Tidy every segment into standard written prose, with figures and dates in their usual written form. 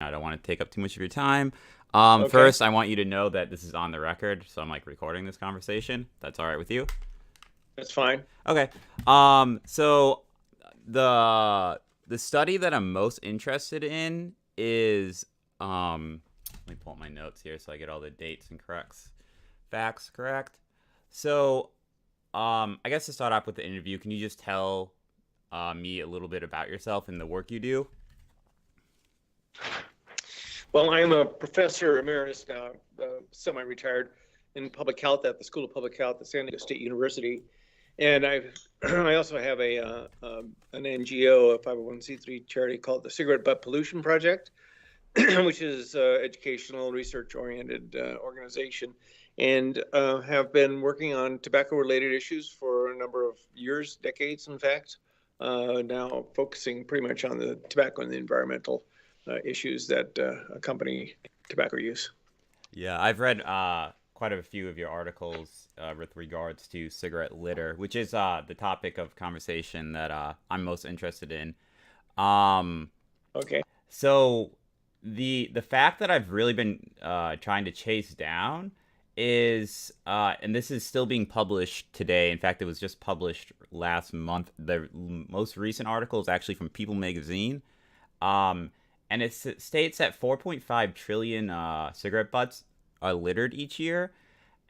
I don't want to take up too much of your time. Okay, First, I want you to know that this is on the record, so I'm like recording this conversation. That's all right with you? that's fine. Okay. So the the study that I'm most interested in is let me pull up my notes here so I get all the dates and corrects facts correct. So, I guess to start off with the interview, can you just tell me a little bit about yourself and the work you do? Well, I'm a professor emeritus now, semi-retired in public health at the School of Public Health at San Diego State University, and I also have an NGO, a 501c3 charity called the Cigarette Butt Pollution Project, which is educational, research-oriented organization, and have been working on tobacco-related issues for a number of years, decades, in fact. Now focusing pretty much on the tobacco and the environmental issues that accompany tobacco use. Yeah, I've read quite a few of your articles with regards to cigarette litter, which is the topic of conversation that I'm most interested in. Um, Okay. so the fact that I've really been trying to chase down is, and this is still being published today. In fact, it was just published last month. The most recent article is actually from People Magazine. Um, and it states that 4.5 trillion cigarette butts are littered each year.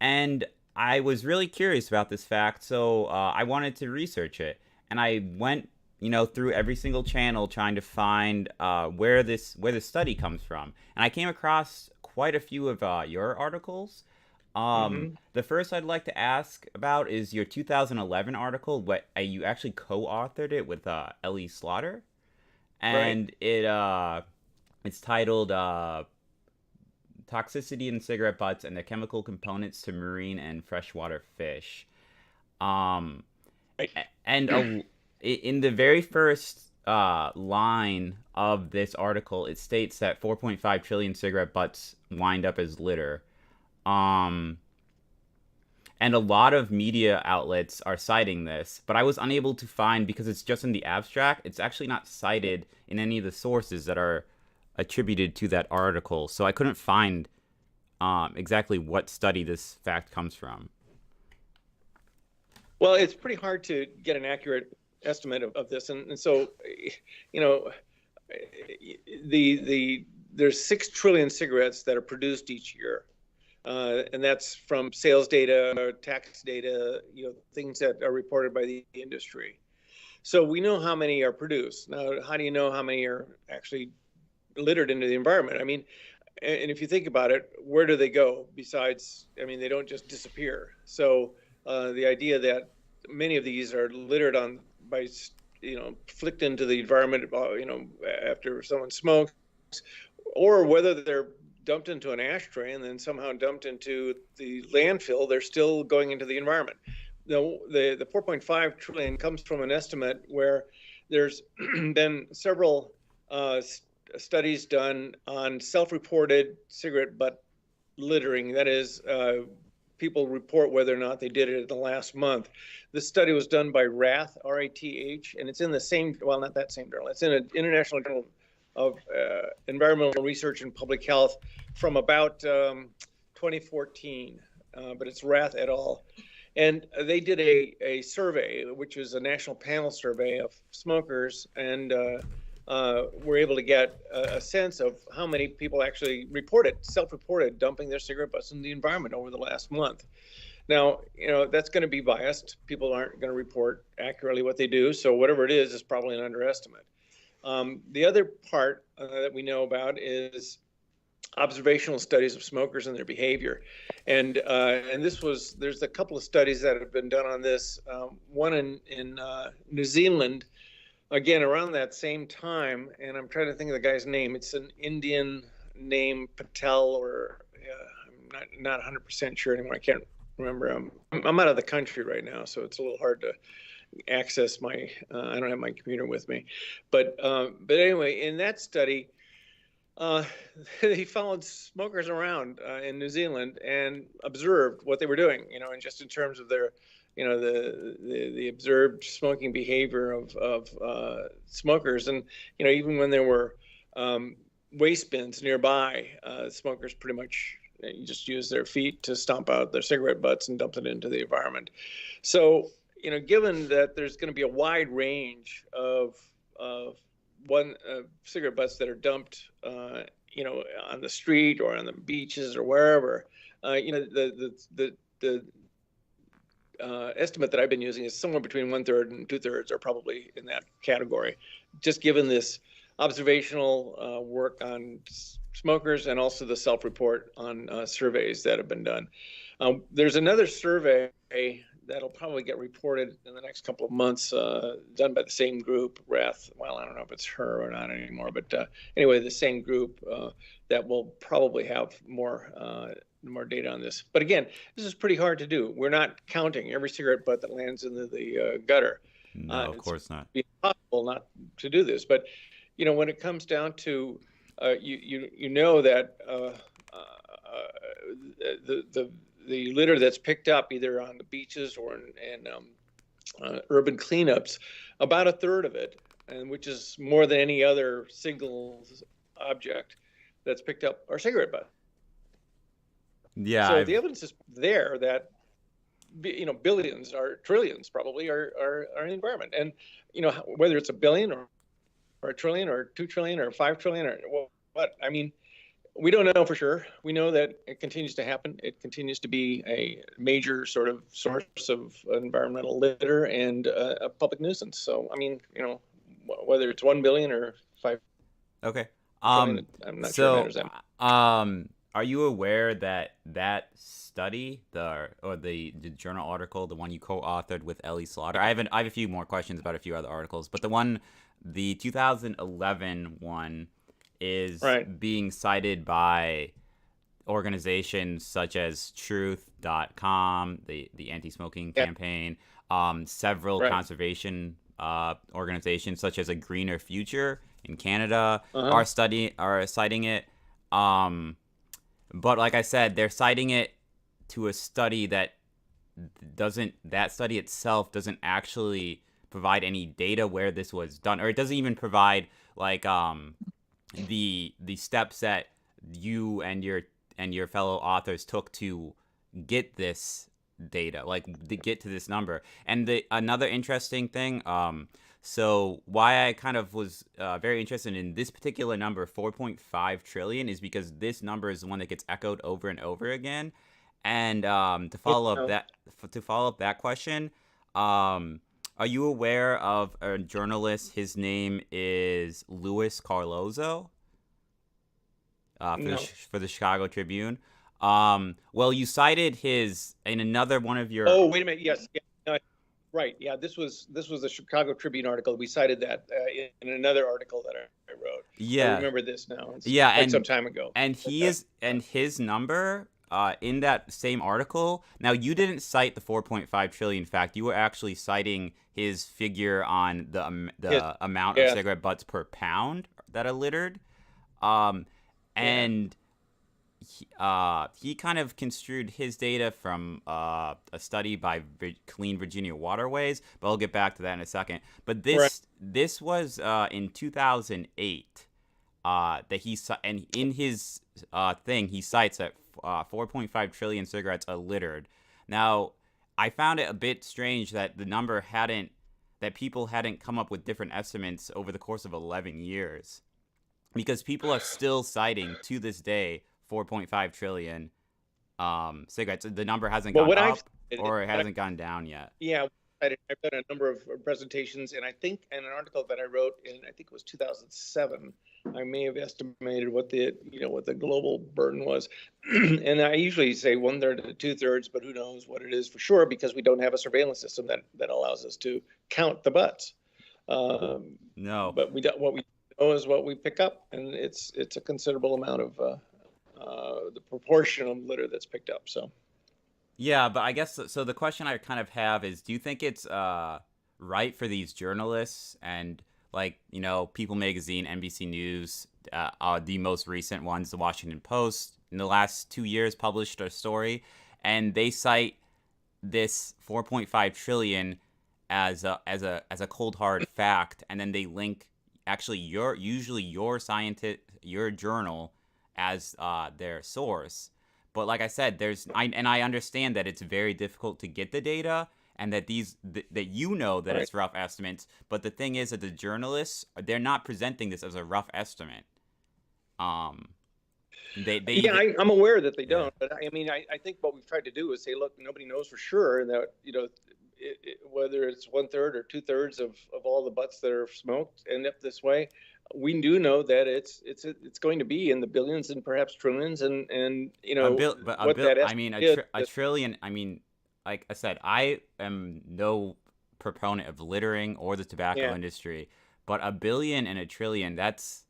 And I was really curious about this fact, so I wanted to research it. And I went, through every single channel trying to find where this study comes from. And I came across quite a few of your articles. Hmm. The first I'd like to ask about is your 2011 article. What you actually co-authored it with Ellie Slaughter, Right. and it's titled "Toxicity in Cigarette Butts and the Chemical Components to Marine and Freshwater Fish." Um, Right. and in the very first line of this article, it states that 4.5 trillion cigarette butts wind up as litter. Um, and a lot of media outlets are citing this, but I was unable to find, because it's just in the abstract, it's actually not cited in any of the sources that are attributed to that article. So I couldn't find exactly what study this fact comes from. Well, it's pretty hard to get an accurate estimate of this, and so, you know, there's 6 trillion cigarettes that are produced each year, and that's from sales data, tax data, things that are reported by the industry. So we know how many are produced. Now, how do you know how many are actually littered into the environment? I mean, and if you think about it, where do they go besides? I mean, they don't just disappear. So the idea that many of these are littered on by flicked into the environment, after someone smokes, or whether they're dumped into an ashtray and then somehow dumped into the landfill, they're still going into the environment. The 4.5 trillion comes from an estimate where there's been several studies done on self-reported cigarette butt littering. That is, people report whether or not they did it in the last month. This study was done by RATH, R-A-T-H, and it's in the same, well, not that same journal. It's in an international journal of environmental research and public health from about 2014, but it's RATH et al. And they did a survey, which was a national panel survey of smokers, and were able to get a sense of how many people actually self-reported dumping their cigarette butts in the environment over the last month. Now, that's going to be biased. People aren't going to report accurately what they do, so whatever it is probably an underestimate. The other part that we know about is observational studies of smokers and their behavior, and there's a couple of studies that have been done on this. One in New Zealand, again around that same time, and I'm trying to think of the guy's name. It's an Indian name, Patel, or I'm not 100% sure anymore. I can't remember. I'm out of the country right now, so it's a little hard to access my. I don't have my computer with me, but anyway, in that study, uh, he followed smokers around in New Zealand and observed what they were doing, and just in terms of their, the observed smoking behavior of smokers, and even when there were waste bins nearby. Smokers pretty much you just use their feet to stomp out their cigarette butts and dump it into the environment. So, given that there's going to be a wide range of one cigarette butts that are dumped, on the street or on the beaches or wherever, the estimate that I've been using is somewhere between 1/3 and 2/3 are probably in that category, just given this observational work on smokers and also the self-report on surveys that have been done. There's another survey that'll probably get reported in the next couple of months, done by the same group, Rath. Well, I don't know if it's her or not anymore, but anyway, the same group that will probably have more data on this. But again, this is pretty hard to do. We're not counting every cigarette butt that lands into the gutter. No, of course not. It's impossible not to do this. But when it comes down to that the litter that's picked up either on the beaches or in urban cleanups, about 1/3 of it, and which is more than any other single object that's picked up, are cigarette butts. Yeah. So the evidence is there that billions or trillions probably are in the environment, and whether it's a billion or a trillion or 2 trillion or 5 trillion or what, I mean, we don't know for sure. We know that it continues to happen. It continues to be a major sort of source of environmental litter and a public nuisance. So, I mean, whether it's 1 billion or 5 Okay. trillion, I'm not sure it matters that much. Are you aware that study, the journal article, the one you co-authored with Ellie Slaughter? I have a few more questions about a few other articles, but the 2011 one is Right. being cited by organizations such as Truth.com, the anti-smoking Yeah. campaign, several Right. conservation organizations such as A Greener Future in Canada Uh-huh. are citing it. But like I said, they're citing it to a study that study itself doesn't actually provide any data where this was done, or it doesn't even provide like the steps that you and your fellow authors took to get this data, like to get to this number. And another interesting thing, so why I kind of was very interested in this particular number, 4.5 trillion, is because this number is the one that gets echoed over and over again. And to follow up that question, are you aware of a journalist? His name is Louis Carlozo, No. for the Chicago Tribune. Well, you cited his in another one of your. Oh, wait a minute. Yes. Yeah, no, right. Yeah. This was a Chicago Tribune article. We cited that in another article that I wrote. Yeah. I remember this now. It's Yeah, quite and some time ago. and his number in that same article. Now, you didn't cite the 4.5 trillion fact. You were actually citing his figure on the amount of Yeah. cigarette butts per pound that are littered. And he kind of construed his data from a study by Clean Virginia Waterways, but I'll get back to that in a second. But this was in 2008 that and in his thing he cites that 4.5 trillion cigarettes are littered. Now, I found it a bit strange that people hadn't come up with different estimates over the course of 11 years. Because people are still citing, to this day, 4.5 trillion cigarettes. The number hasn't gone up, or it hasn't gone down yet. Yeah, I've done a number of presentations, and I think in an article that I wrote I think it was 2007, I may have estimated what the global burden was, and I usually say 1/3 to 2/3, but who knows what it is for sure, because we don't have a surveillance system that allows us to count the butts. No, but what we know is what we pick up, and it's a considerable amount of the proportion of litter that's picked up. So. Yeah, but I guess so. The question I kind of have is, do you think it's right for these journalists and People Magazine, NBC News, are the most recent ones, the Washington Post, in the last 2 years published a story, and they cite this 4.5 trillion as a cold hard fact, and then they link actually your your journal as their source. But like I said, I understand that it's very difficult to get the data, and that that you know that Right. it's rough estimates. But the thing is that the journalists, they're not presenting this as a rough estimate. Um, they Yeah, even I'm aware that they yeah. don't, but I mean, I think what we've tried to do is say, look, nobody knows for sure, and that whether it's 1/3 or 2/3 of all the butts that are smoked end up this way. We do know that it's going to be in the billions and perhaps trillions, and A what bill. that I mean, estimate a is. trillion. I mean, like I said, I am no proponent of littering or the tobacco Yeah. industry, but a billion and a trillion. That's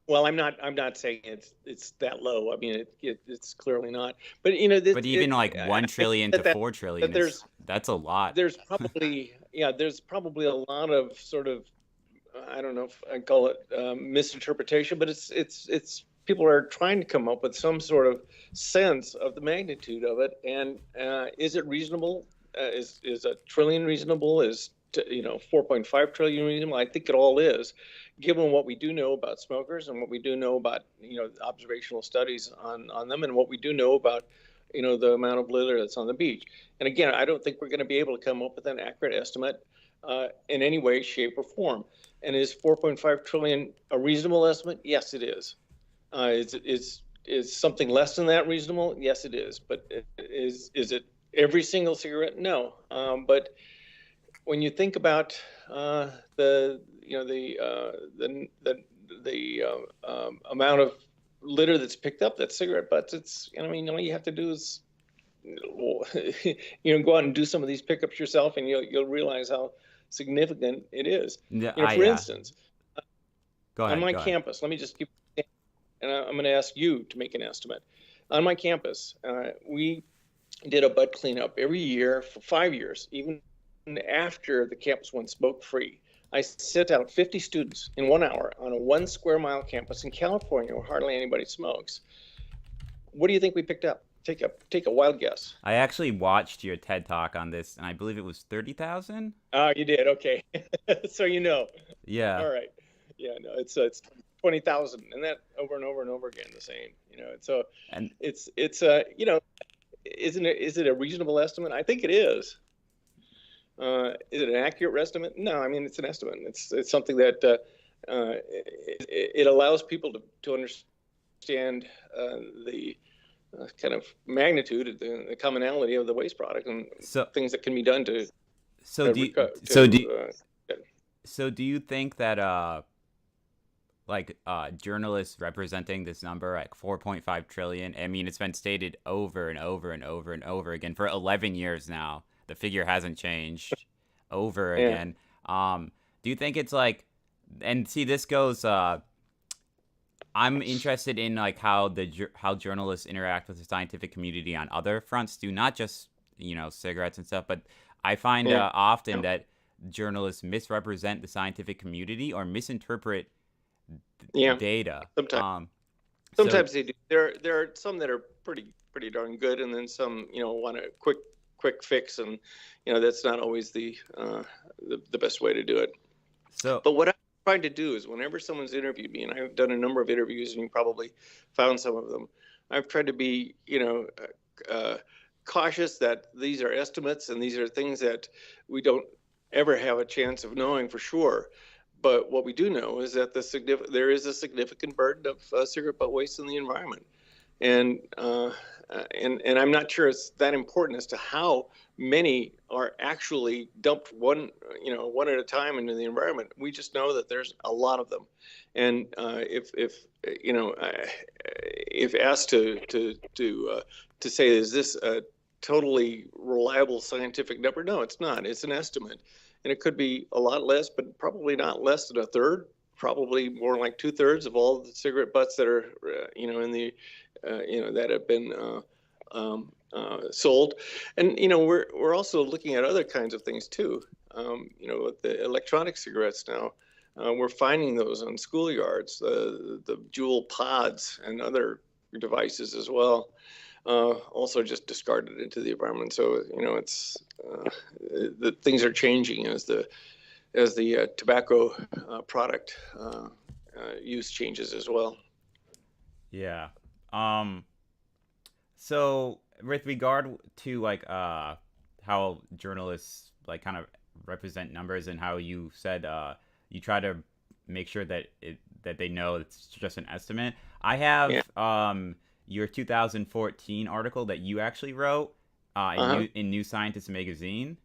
Well, I'm not saying it's that low. I mean, it's clearly not. But but even like one I trillion think to 4 trillion that is that's a lot. there's probably a lot of sort of, I don't know if I call it misinterpretation, but it's people are trying to come up with some sort of sense of the magnitude of it, and is it reasonable? Is a trillion reasonable? Is 4.5 trillion reasonable? I think it all is, given what we do know about smokers and what we do know about observational studies on them, and what we do know about the amount of litter that's on the beach. And again, I don't think we're going to be able to come up with an accurate estimate in any way, shape, or form. And is 4.5 trillion a reasonable estimate? Yes, it is. Is something less than that reasonable? Yes, it is. But is it every single cigarette? No. But when you think about the amount of litter that's picked up, that cigarette butts, it's I mean, all you have to do is go out and do some of these pickups yourself, and you'll realize how significant it is. Yeah, For yeah. instance, Go on ahead. my Go ahead. campus, let me just keep, and I'm going to ask you to make an estimate. On my campus, we did a bud cleanup every year for 5 years, even after the campus went smoke free. I sent out 50 students in 1 hour on a 1 square mile campus in California where hardly anybody smokes. What do you think we picked up? Take a wild guess. I actually watched your TED talk on this, and I believe it was 30,000. Oh, you did. Okay. So Yeah, All right. Yeah, no, it's 20,000, and that over and over and over again the same. So and it's is it a reasonable estimate? I think it is. Is it an accurate estimate? No, I mean it's an estimate. It's something that it allows people to understand the kind of magnitude, the commonality of the waste product, and so things that can be done to so do you, so do to so do you think that like journalists representing this number like 4.5 trillion? I mean, it's been stated over and over and over and over again for 11 years now. The figure hasn't changed over yeah. again. Do you think it's like, and see, this goes I'm interested in like how journalists interact with the scientific community on other fronts too, not just cigarettes and stuff. But I find Yeah. often that journalists misrepresent the scientific community or misinterpret Yeah. data. Sometimes. So Sometimes they do. There are some that are pretty darn good, and then some want a quick fix, and that's not always the best way to do it. so But what I'm trying to do is, whenever someone's interviewed me, and I've done a number of interviews, and you probably found some of them, I've tried to be cautious that these are estimates and these are things that we don't ever have a chance of knowing for sure. But what we do know is that there is a significant burden of cigarette butt waste in the environment, and and I'm not sure it's that important as to how many are actually dumped one at a time into the environment. We just know that there's a lot of them, and if asked to say, is this a totally reliable scientific number? No, it's not. It's an estimate, and it could be a lot less, but probably not less than a third. Probably more like 2/3 of all the cigarette butts that are, in the, that have been sold. And we're also looking at other kinds of things too. With the electronic cigarettes now, we're finding those on schoolyards, the Juul pods and other devices as well. Also just discarded into the environment. So it's the things are changing as the tobacco product use changes as well. Yeah. Um. So with regard to like how journalists like kind of represent numbers and how you said you try to make sure that they know it's just an estimate. I Yeah. have your 2014 article that you actually wrote Uh-huh. in New Scientist magazine.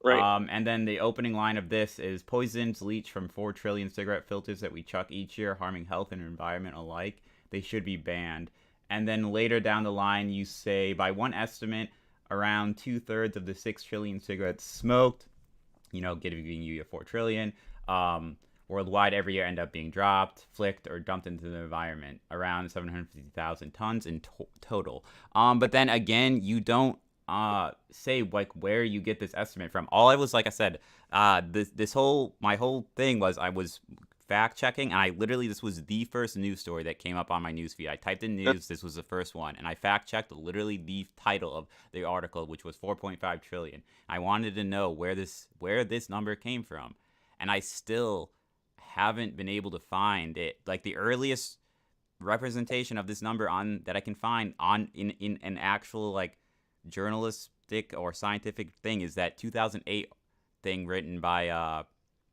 Right. And then the opening line of this is poisons leach from 4 trillion cigarette filters that we chuck each year, harming health and environment alike. They should be banned. And then later down the line, you say, by one estimate, around 2/3 of the 6 trillion cigarettes smoked, giving you your 4 trillion, worldwide every year end up being dropped, flicked, or dumped into the environment, around 750,000 tons in total. But then again, you don't say like where you get this estimate from. All I was like I said, this whole my whole thing was I was fact checking, and I literally this was the first news story that came up on my news feed. I typed in news, this was the first one, and I fact checked literally the title of the article, which was 4.5 trillion. I wanted to know where this number came from, and I still haven't been able to find it. Like the earliest representation of this number on that I can find on in an actual like journalistic or scientific thing is that 2008 thing written by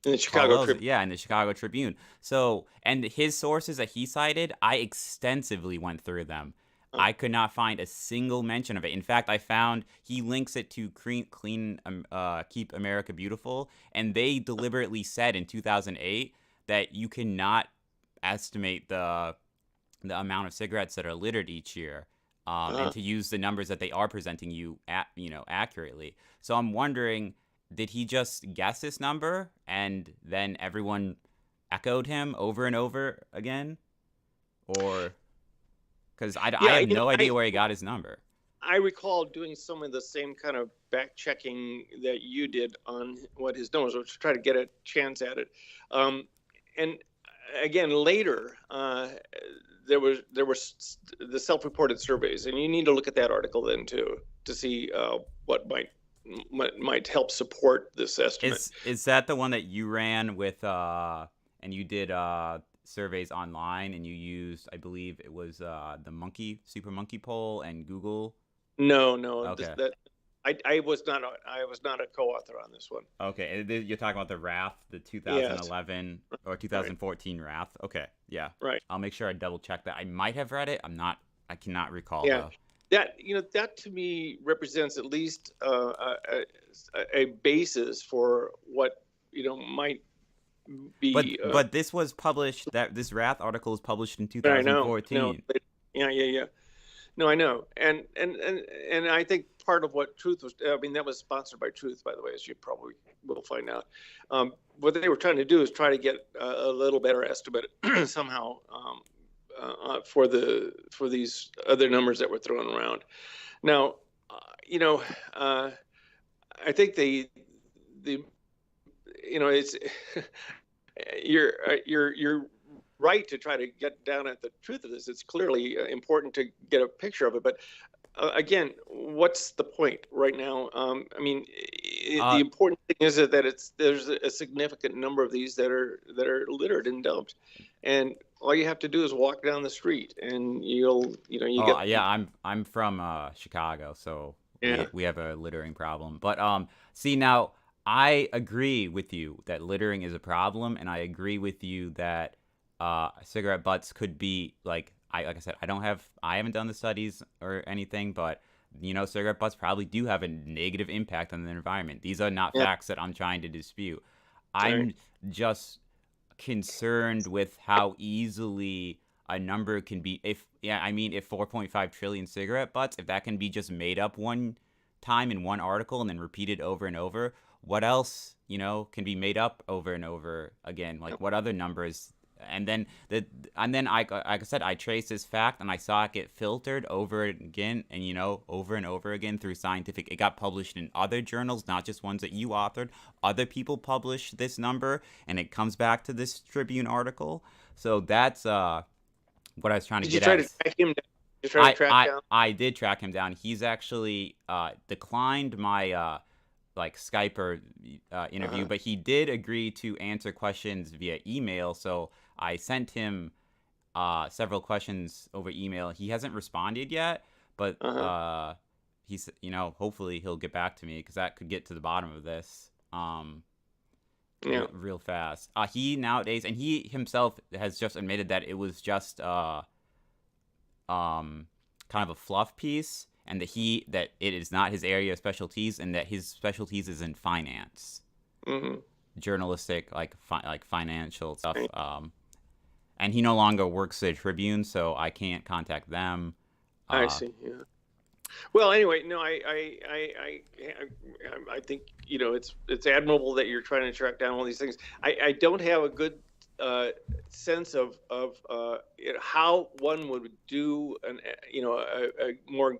In the Carl Chicago Wells, Tribune. yeah, in the Chicago Tribune. So, and his sources that he cited, I extensively went through them. Uh, I could not find a single mention of it. In fact, I found he links it to Keep America Beautiful, and they deliberately said in 2008 that you cannot estimate the amount of cigarettes that are littered each year, and uh, to use the numbers that they are presenting you at accurately. So I'm wondering, did he just guess this number and then everyone echoed him over and over again, or because I yeah, have no idea where he got his number. I recall doing some of the same kind of back checking that you did on what his numbers were to try to get a chance at it. Um, and again, later, there was the self-reported surveys, and you need to look at that article then too to see what might help support this estimate. Is that the one that you ran with and you did surveys online and you used, I believe it was the super monkey poll and Google? No, no, Okay. that I was not a co-author on this one. Okay, you're talking about the Wrath, the Yes, 2011 or right, 2014 Wrath. Okay, yeah. right. I'll make sure I double check that. I might have read it. I cannot recall Yeah, though. that to me represents at least a basis for what might be. But this was published. That this Wrath article was published in I know, no, 2014. yeah, yeah, yeah. No, I know, and I think part of what Truth was. I mean, that was sponsored by Truth, by the way, as you probably will find out. What they were trying to do is try to get a little better estimate somehow for these other numbers that were thrown around. Now, uh, you know, uh, I think the it's you're right to try to get down at the truth of this. It's clearly important to get a picture of it, but again, what's the point right now? I mean, the Uh, important thing is that there's a significant number of these that are littered and dumped, and all you have to do is walk down the street, and you oh get. yeah, I'm from Chicago, so Yeah. we have a littering problem. But see now, I agree with you that littering is a problem, and I agree with you that cigarette butts could be like I said, I haven't done the studies or anything, but cigarette butts probably do have a negative impact on the environment. These are not Yeah. facts that I'm trying to dispute. Right. I'm just concerned with how easily a number can be, if yeah, I mean, if 4.5 trillion cigarette butts, if that can be just made up one time in one article and then repeated over and over, what else can be made up over and over again? Like what other numbers? And then like I said, I traced this fact and I saw it get filtered over again and over and over again through scientific. It got published in other journals, not just ones that you authored. Other people published this number, and it comes back to this Tribune article. So that's what I was trying to Did you get try at. to track him down? Did you try to track down? I did track him down. He's actually declined my like Skype or interview, Uh-huh. but he did agree to answer questions via email. So I sent him several questions over email. He hasn't responded yet, but Uh-huh. he's, hopefully he'll get back to me because that could get to the bottom of this. Yeah. Real fast. He nowadays, and he himself has just admitted that it was just kind of a fluff piece, and that it is not his area of specialties, and that his specialties is in finance, Hmm. journalistic, like financial stuff. And he no longer works at Tribune, so I can't contact them. I Uh, see. Yeah. Well, anyway, no, I think it's admirable that you're trying to track down all these things. I don't have a good sense of how one would do a more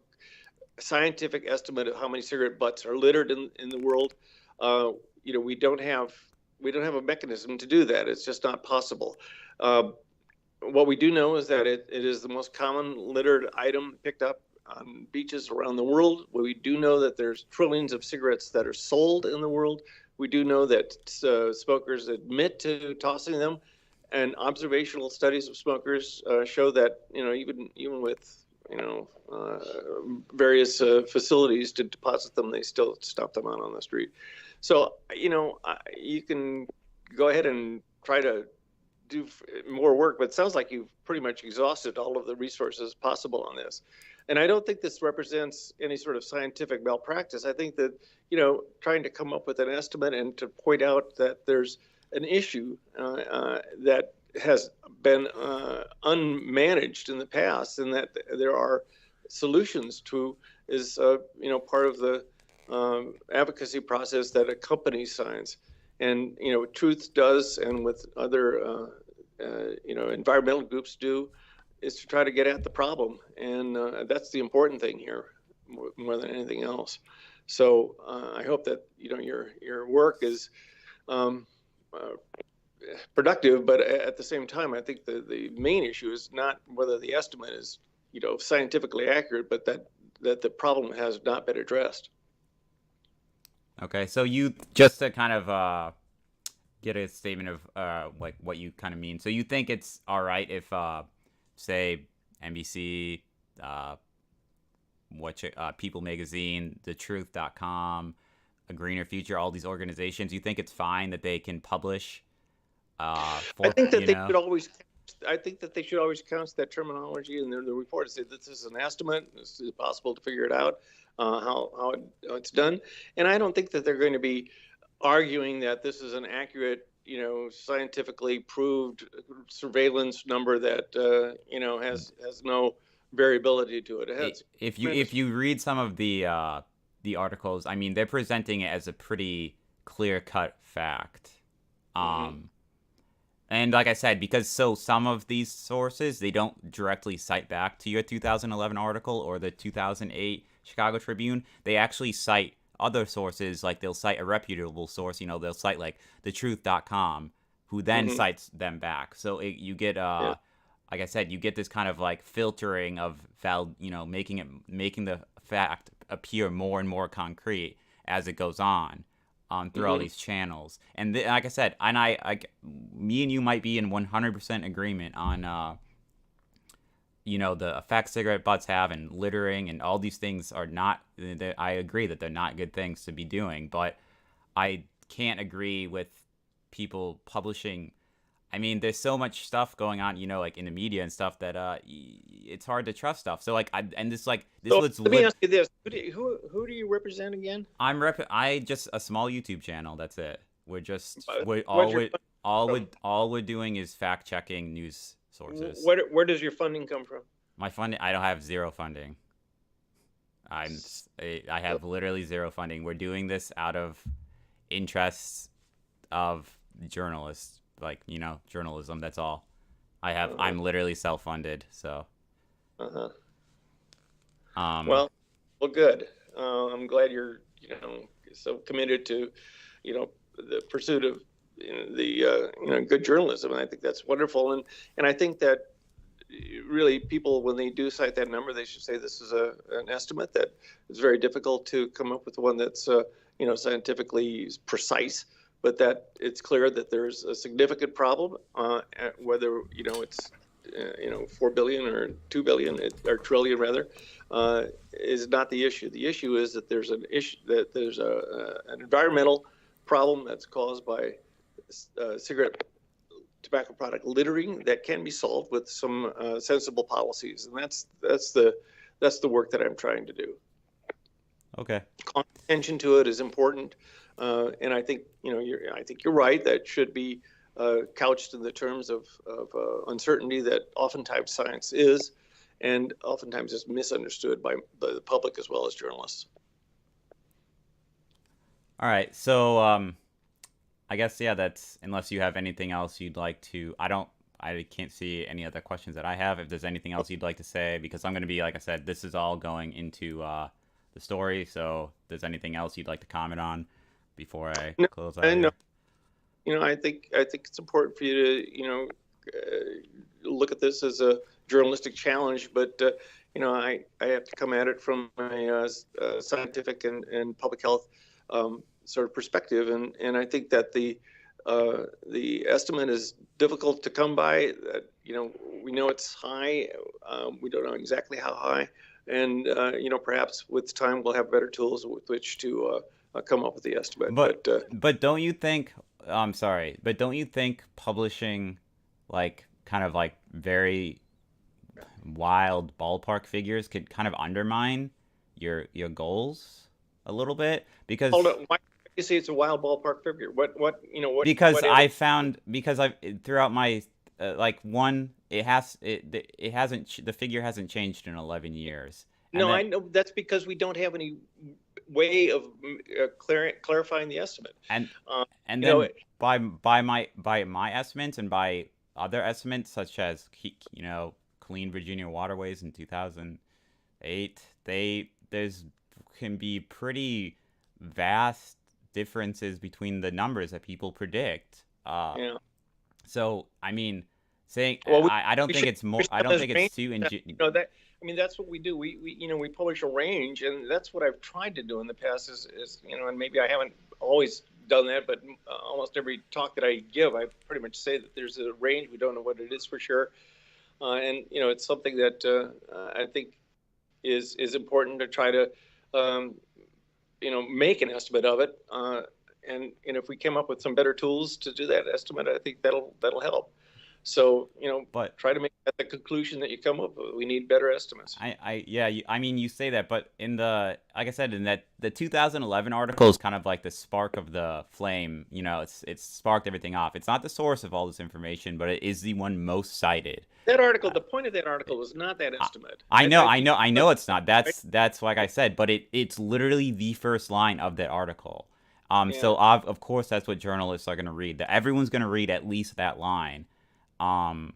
scientific estimate of how many cigarette butts are littered in the world. We don't have a mechanism to do that. It's just not possible. Uh, what we do know is that it is the most common littered item picked up on beaches around the world. We do know that there's trillions of cigarettes that are sold in the world. We do know that smokers admit to tossing them, and observational studies of smokers show that even with various facilities to deposit them, they still stop them out on the street. So you can go ahead and try to do more work, but it sounds like you've pretty much exhausted all of the resources possible on this. And I don't think this represents any sort of scientific malpractice. I think that, trying to come up with an estimate and to point out that there's an issue that has been unmanaged in the past, and that there are solutions to is, part of the advocacy process that accompanies science. And Truth does, and with other environmental groups do, is to try to get at the problem, and that's the important thing here, more than anything else. So I hope that your work is productive, but at the same time, I think the main issue is not whether the estimate is scientifically accurate, but that the problem has not been addressed. okay, so you just to kind of get a statement of like what you kind of mean. So you think it's all right if say NBC, People Magazine, TheTruth.com, A Greener Future, all these organizations, you think it's fine that they can publish I for think that they should always. I think that they should always count that terminology in the report and say this is an estimate. This is possible to figure it out how it's done. And I don't think that they're going to be arguing that this is an accurate, scientifically proved surveillance number that has no variability to it. It has if you read some of the articles, I mean, they're presenting it as a pretty clear cut fact. Mm-hmm. And like I said, because some of these sources, they don't directly cite back to your 2011 article or the 2008 Chicago Tribune. They actually cite other sources, like they'll cite a reputable source, they'll cite like thetruth.com, who then Mm-hmm. cites them back. So you get Yeah. like I said, you get this kind of like filtering of making the fact appear more and more concrete as it goes on through all Mm-hmm. these channels. And like I said, and me and you might be in 100% agreement on the effects cigarette butts have, and littering, and all these things are not. I agree that they're not good things to be doing, but I can't agree with people publishing. I mean, there's so much stuff going on, like in the media and stuff, that it's hard to trust stuff. So like, this So was let me ask you this: who do you represent again? I just a small YouTube channel. That's it. What's your All we're doing is fact checking news sources. where does your funding come from? My funding, I don't have zero funding. I have literally zero funding. We're doing this out of interests of journalists, like journalism. That's all. I'm literally self funded. So Uh-huh. um Well, good. I'm glad you're so committed to the pursuit of the good journalism, and I think that's wonderful. And I think that really people, when they do cite that number, they should say this is an estimate that is very difficult to come up with one that's scientifically precise, but that it's clear that there's a significant problem, whether it's 4 billion or 2 billion or trillion rather, is not the issue. The issue is that there's an environmental problem that's caused by cigarette tobacco product littering that can be solved with some sensible policies, and that's the work that I'm trying to do. Okay. Calling attention to it is important, and I think you're right. That should be couched in the terms of uncertainty that oftentimes science is, and oftentimes is misunderstood by the public as well as journalists. All right. So I guess yeah, that's unless you have anything else you'd like to. I can't see any other questions that I have. If there's anything else you'd like to say, because I'm going to be, like I said, this is all going into the story. So if there's anything else you'd like to comment on before I No, close out and here? I think it's important for you to look at this as a journalistic challenge, but I have to come at it from a scientific and public health sort of perspective, and I think that the estimate is difficult to come by. We know it's high. We don't know exactly how high, and perhaps with time we'll have better tools with which to come up with the estimate. But but don't you think? I'm sorry, but don't you think publishing like kind of like very wild ballpark figures could kind of undermine your goals a little bit? Hold Because on, why do you say it's a wild ballpark figure? because What area? I found because I've throughout my like one it hasn't the figure hasn't changed in 11 years. And No, then I know that's because we don't have any way of clarifying the estimate. and Um, and you know, then by my estimates and by other estimates such as clean Virginia waterways in 2008, there's can be pretty vast differences between the numbers that people predict. you know, So I mean, saying well, I don't we think should it's more. publish I them don't as think it's range. too That I mean, that's what we do. We publish a range, and that's what I've tried to do in the past. And maybe I haven't always done that, but almost every talk that I give, I pretty much say that there's a range. We don't know what it is for sure, and it's something that I think is important to try to um, make an estimate of it. And if we come up with some better tools to do that estimate, I think that'll help. So but try to make that the conclusion that you come up with. We need better estimates. yeah, I mean, you say that, but in the like I said, in that the 2011 article is kind of like the spark of the flame. It's sparked everything off. It's not the source of all this information, but it is the one most cited. That article, Uh, the point of that article was not that I, estimate. I know, I I think know, I know it's not. right? That's like I said, but it's literally the first line of that article. Yeah, So of course that's what journalists are gonna read. That everyone's gonna read at least that line. Um,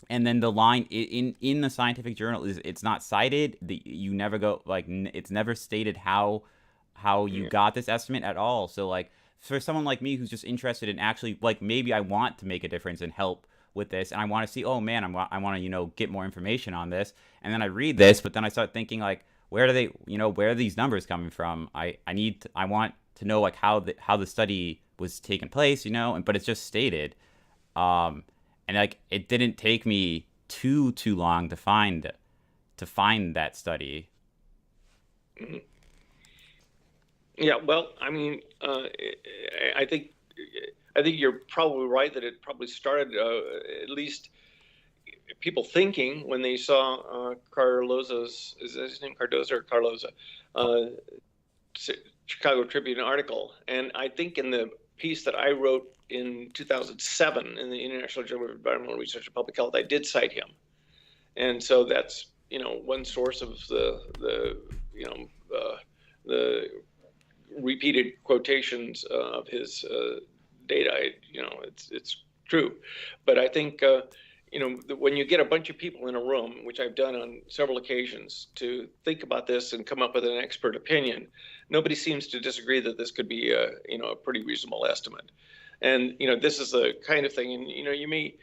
and then the line in the scientific journal is it's not cited. You never go like it's never stated how you yeah, got this estimate at all. So like for someone like me who's just interested in actually like maybe I want to make a difference and help with this and I want to see oh man I want to get more information on this and then I read this but then I start thinking like where do they where are these numbers coming from? I want to know like how the study was taking place and but it's just stated um and like it didn't take me too long to find that study. mhm. Yeah. Well, I mean, I think you're probably right that it probably started at least people thinking when they saw Carloza's, is that his name, Cardoza or Carloza, uh, Chicago Tribune article. And I think in the piece that I wrote in 2007 in the International Journal of Environmental Research and Public Health, I did cite him. And so that's, one source of the repeated quotations of his data. It's true. But I think, when you get a bunch of people in a room, which I've done on several occasions, to think about this and come up with an expert opinion, nobody seems to disagree that this could be a pretty reasonable estimate. And this is the kind of thing, and you maybe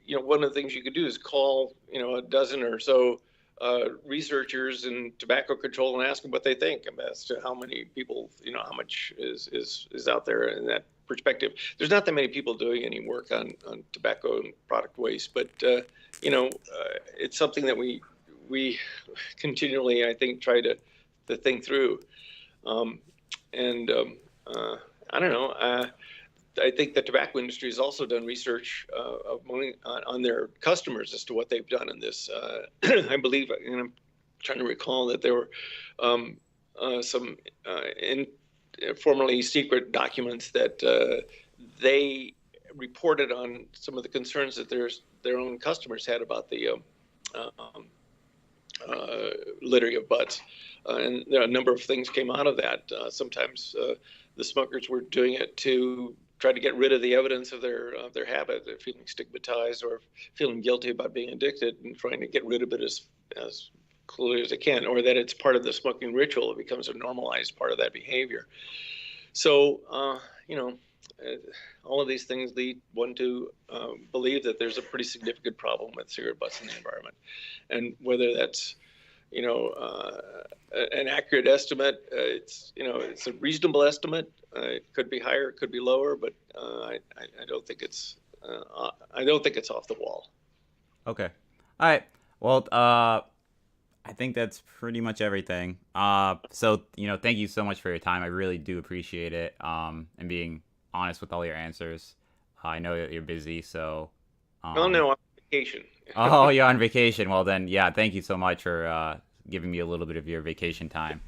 one of the things you could do is call a dozen or so researchers in tobacco control and ask them what they think as to how many people how much is out there, and that perspective. There's not that many people doing any work on tobacco and product waste, but it's something that we continually, I think, try to think through. Um, and I don't know. I think the tobacco industry has also done research on their customers as to what they've done in this. I believe, and I'm trying to recall that there were some formerly secret documents that they reported on some of the concerns that their own customers had about the littering of butts. And there are a number of things came out of that. Sometimes the smokers were doing it to try to get rid of the evidence of their habit, of feeling stigmatized or feeling guilty about being addicted, and trying to get rid of it as clearly as they can, or that it's part of the smoking ritual. It becomes a normalized part of that behavior. So, all of these things lead one to believe that there's a pretty significant problem with cigarette butts in the environment. And whether that's, an accurate estimate, it's a reasonable estimate. It could be higher, it could be lower, but I don't think it's off the wall. Okay. All right. Well, I think that's pretty much everything. So thank you so much for your time. I really do appreciate it. And being honest with all your answers. I know that you're busy, so. Oh no, I'm on vacation. Oh, you're on vacation. Well then, yeah. Thank you so much for giving me a little bit of your vacation time.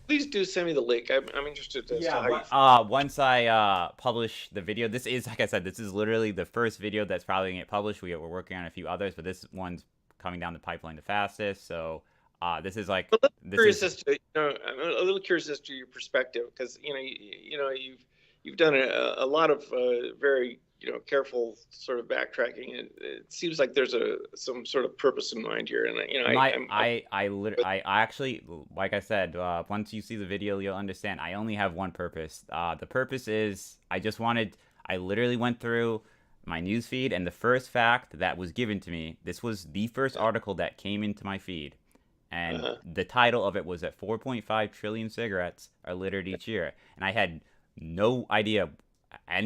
Please do send me the link. I'm interested as to how you. Once I publish the video, this is, like I said, this is literally the first video that's probably gonna get published. We're working on a few others, but this one's coming down the pipeline the fastest. So this is like I'm a little curious as to your perspective, because you've done a lot of very careful sort of backtracking, and it seems like there's some sort of purpose in mind here. And I actually, like I said, once you see the video, you'll understand. I only have one purpose. The purpose is I literally went through my news feed, and the first fact that was given to me, this was the first article that came into my feed, and the title of it was that 4.5 trillion cigarettes are littered each year, and I had no idea I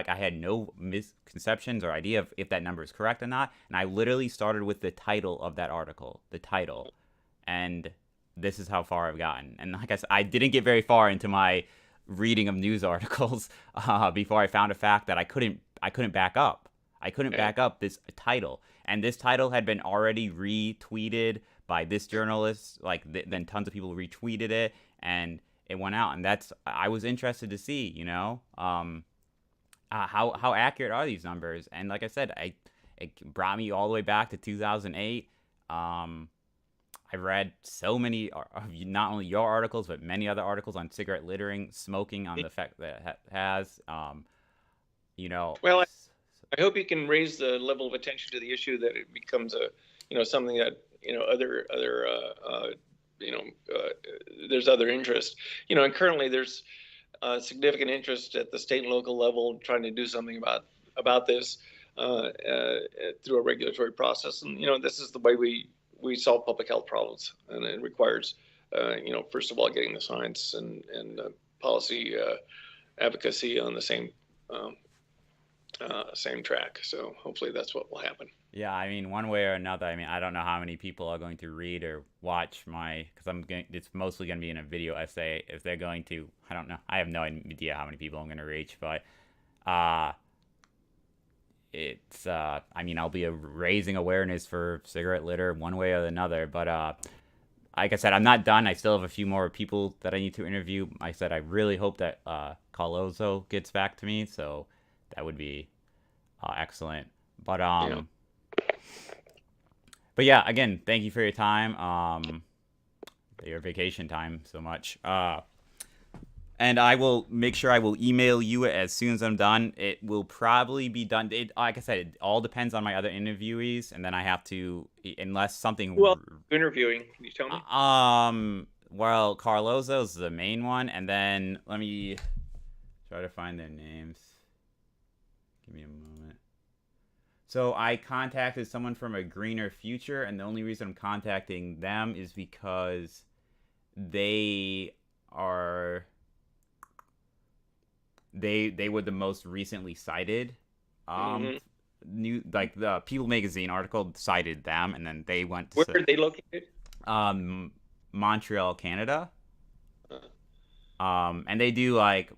had no misconceptions or idea of if that number is correct or not. And I literally started with the title of that article, and this is how far I've gotten. And like I said, I didn't get very far into my reading of news articles before I found a fact that I couldn't back up. I couldn't back up this title, and this title had been already retweeted by this journalist. Then tons of people retweeted it, and it went out. And I was interested to see, how accurate are these numbers. And like I said, it brought me all the way back to 2008. I read so many, not only your articles, but many other articles on cigarette littering, smoking, on the effect that it has. Well, I hope you can raise the level of attention to the issue, that it becomes something that there's other interest. And currently there's significant interest at the state and local level trying to do something about this through a regulatory process. And this is the way we solve public health problems, and it requires first of all getting the science and policy advocacy on the same track. So hopefully that's what will happen. Yeah, I mean, one way or another. I mean, I don't know how many people are going to read or watch because it's mostly going to be in a video essay. If they're going to, I don't know. I have no idea how many people I'm going to reach, but it's I mean, I'll be raising awareness for cigarette litter one way or another. But like I said, I'm not done. I still have a few more people that I need to interview. I said I really hope that Carlozo gets back to me, so that would be excellent. But But yeah, again, thank you for your time, your vacation time so much. And I will make sure I will email you as soon as I'm done. It will probably be done. Like I said, it all depends on my other interviewees, and then I have to, unless something. Well, interviewing, can you tell me? Well, Carlozo's the main one, and then let me try to find their names. Give me a moment. So I contacted someone from A Greener Future, and the only reason I'm contacting them is because they they were the most recently cited Hmm. new, like the People magazine article cited them, and then they went Where to are they located? um Montreal, Canada. Uh, And they do like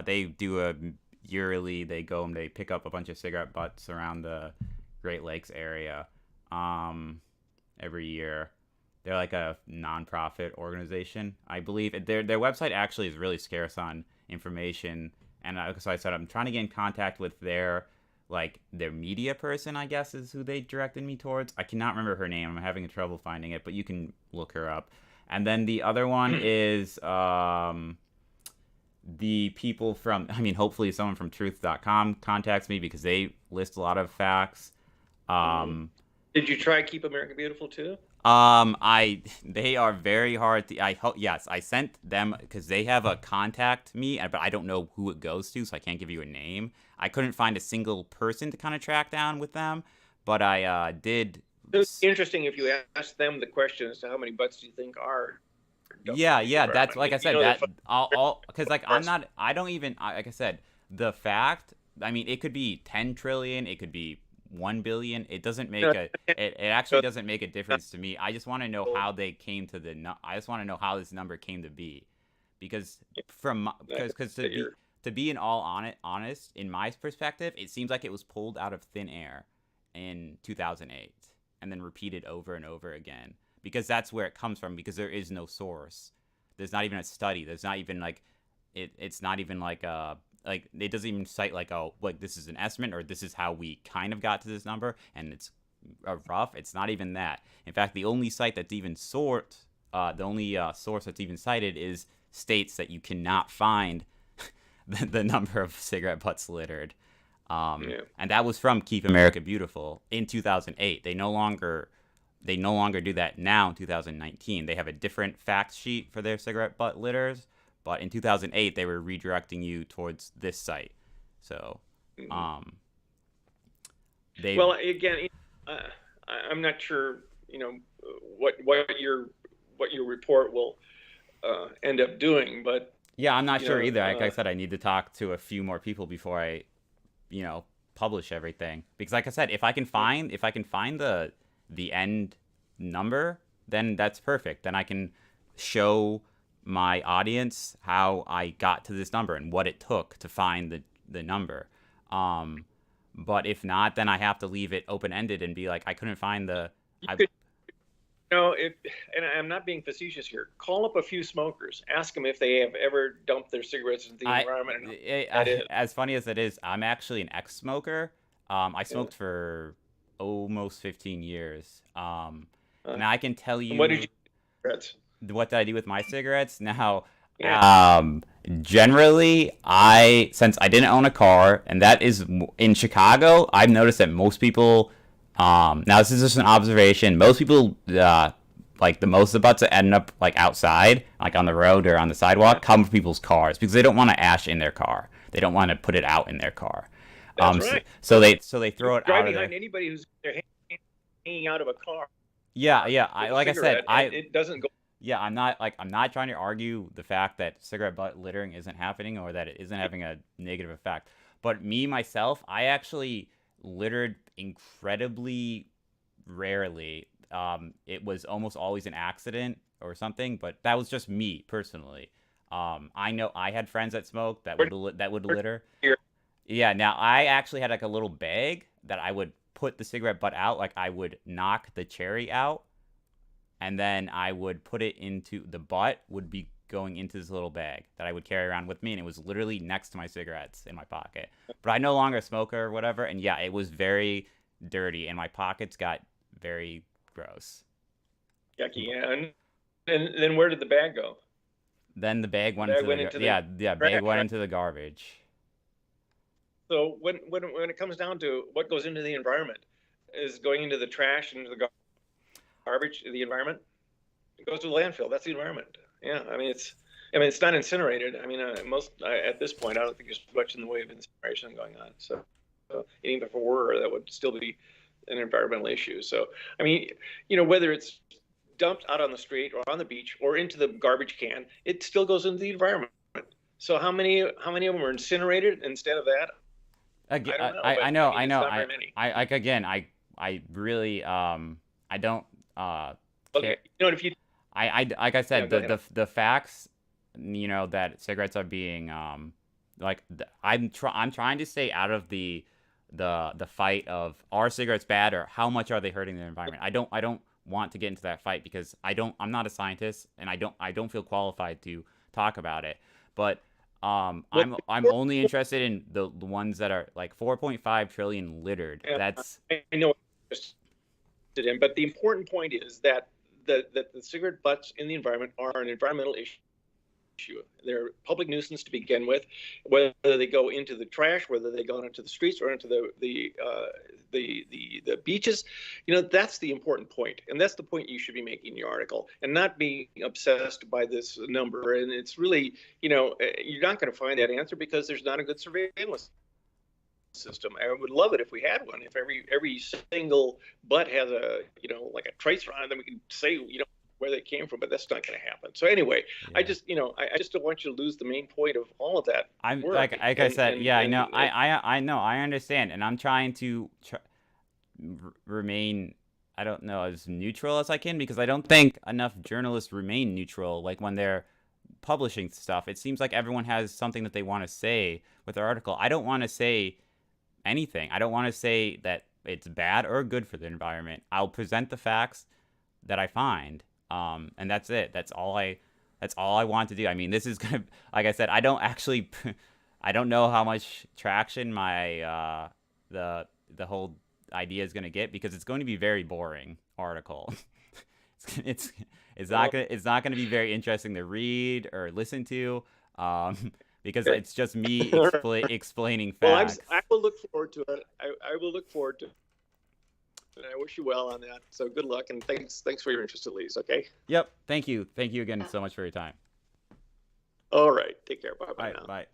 they do a yearly. They go and they pick up a bunch of cigarette butts around the Great Lakes area every year. They're like a nonprofit organization, I believe. Their website actually is really scarce on information, and so I said I'm trying to get in contact with their media person, I guess is who they directed me towards. I cannot remember her name. I'm having trouble finding it, but you can look her up. And then the other one is the people from, I mean, hopefully someone from truth.com contacts me because they list a lot of facts. mhm. Um, Did you try Keep America Beautiful too? they are very hard to, I hope, yes, I sent them because they have a contact me, but I don't know who it goes to, so I can't give you a name. I couldn't find a single person to kind of track down with them, but I did. It would be interesting if you asked them the question as to how many butts do you think are dumped Yeah, into the yeah, that's environment. like I You said know that that all because like I'm parts. not I don't even like I said the fact. I mean, it could be 10 trillion, it could be 1 billion. It doesn't You make a it actually know, doesn't make a difference to me. I just want to know how they came to I just want to know how this number came to be, because because that you're to be in all honest in my perspective, it seems like it was pulled out of thin air in 2008 and then repeated over and over again, because that's where it comes from, because there is no source. There's not even a study. There's not even like it's not even like it doesn't even cite like, oh, like this is an estimate or this is how we kind of got to this number and it's rough. It's not even that. In fact, the only site that's even the only source that's even cited is states that you cannot find the number of cigarette butts littered. yeah. And that was from Keep America Beautiful in 2008. They no longer do that now in 2019. They have a different fact sheet for their cigarette butt litters, but in 2008 they were redirecting you towards this site. So, Mhm. um, they Well, again, uh, I'm not sure. You know what your report will end up doing, but yeah, I'm not you sure know, either. Like I said, I need to talk to a few more people before I, you know, publish everything. Because like I said, if I can find the end number, then that's perfect. Then I can show my audience how I got to this number and what it took to find the number. Um, but if not, then I have to leave it open ended and be like, I couldn't find the. you I could. If, and I'm not being facetious here. Call up a few smokers. Ask them if they have ever dumped their cigarettes into the environment and how that is. as funny as it is, I'm actually an ex-smoker. I Yeah. smoked for almost 15 years. Uh, And I can tell and what did you you do with cigarettes? what did I do with my cigarettes. Now, Yeah. um, generally, since I didn't own a car, and that is in Chicago, I've noticed that most people, now this is just an observation, most people, like the most of the butts that end up like outside, like on the road or on the Yeah. sidewalk, come from people's cars because they don't want to ash in their car. They don't want to put it out in their car. That's So, right. so they You throw it drive out of there. behind anybody who's their hanging out of a car Yeah, yeah. I with a like I said, cigarette, and it doesn't go. yeah, I'm not trying to argue the fact that cigarette butt littering isn't happening or that it isn't having a negative effect. But me myself, I actually littered incredibly rarely. It was almost always an accident or something, but that was just me personally. I know I had friends that smoked Where, that would where, litter. here. Yeah, now I actually had like a little bag that I would put the cigarette butt out, like I would knock the cherry out and then I would put it into the butt would be going into this little bag that I would carry around with me, and it was literally next to my cigarettes in my pocket. But I no longer smoke or whatever, and yeah, it was very dirty, and my pockets got very gross. Yucky. Yeah. And then where did the bag go? Then the bag The went bag into went into the yeah, bag trash, went right? into the garbage. So when it comes down to what goes into the environment, is going into the trash, into the garbage, the environment. It goes to the landfill. That's the environment. Yeah, I mean, it's not incinerated. I mean, at this point, I don't think there's much in the way of incineration going on. So even if it were, that would still be an environmental issue. So, I mean, whether it's dumped out on the street or on the beach or into the garbage can, it still goes into the environment. So how many of them are incinerated instead of that? Again, I don't know, I but know, I I mean, it's know, not very many. like again, I really I don't care. Okay, you know, if you Like I yeah, said, go ahead. the facts, that cigarettes are being I'm trying to stay out of the fight of, are cigarettes bad, or how much are they hurting the environment. I don't want to get into that fight because I'm not a scientist, and I don't feel qualified to talk about it. But Well, I'm only interested in the ones that are like 4.5 trillion littered. That's I know what you're interested in, but the important point is that the cigarette butts in the environment are an environmental issue. They're a public nuisance to begin with, whether they go into the trash, whether they go into the streets or into the beaches. You know, that's the important point, and that's the point you should be making in your article, and not being obsessed by this number. And it's really, you're not going to find that answer because there's not a good surveillance system. I would love it if we had one. If every single butt has a like a tracer on it, then we can say where they came from. But that's not going to happen. So anyway, I yeah. just I just don't want you to lose the main point of all of that I'm work. like I And said, and yeah, I know, and I know, I understand, and I'm trying to remain, I don't know, as neutral as I can, because I don't think enough journalists remain neutral. Like when they're publishing stuff, it seems like everyone has something that they want to say with their article. I don't want to say anything. I don't want to say that it's bad or good for the environment. I'll present the facts that I find, and that's it. That's all I want to do. I mean, this is gonna, like I said, I don't actually, I don't know how much traction my the whole idea is gonna get, because it's going to be very boring article. it's well, it's not gonna be very interesting to read or listen to, because okay. it's just me explaining Well, facts. I will look forward to it. I will look forward to it, and I wish you well on that. So good luck, and thanks for your interest, Elise. Okay. Yep. Thank you. Thank you again so much for your time. All right. Take care. Bye All bye right. now. Bye.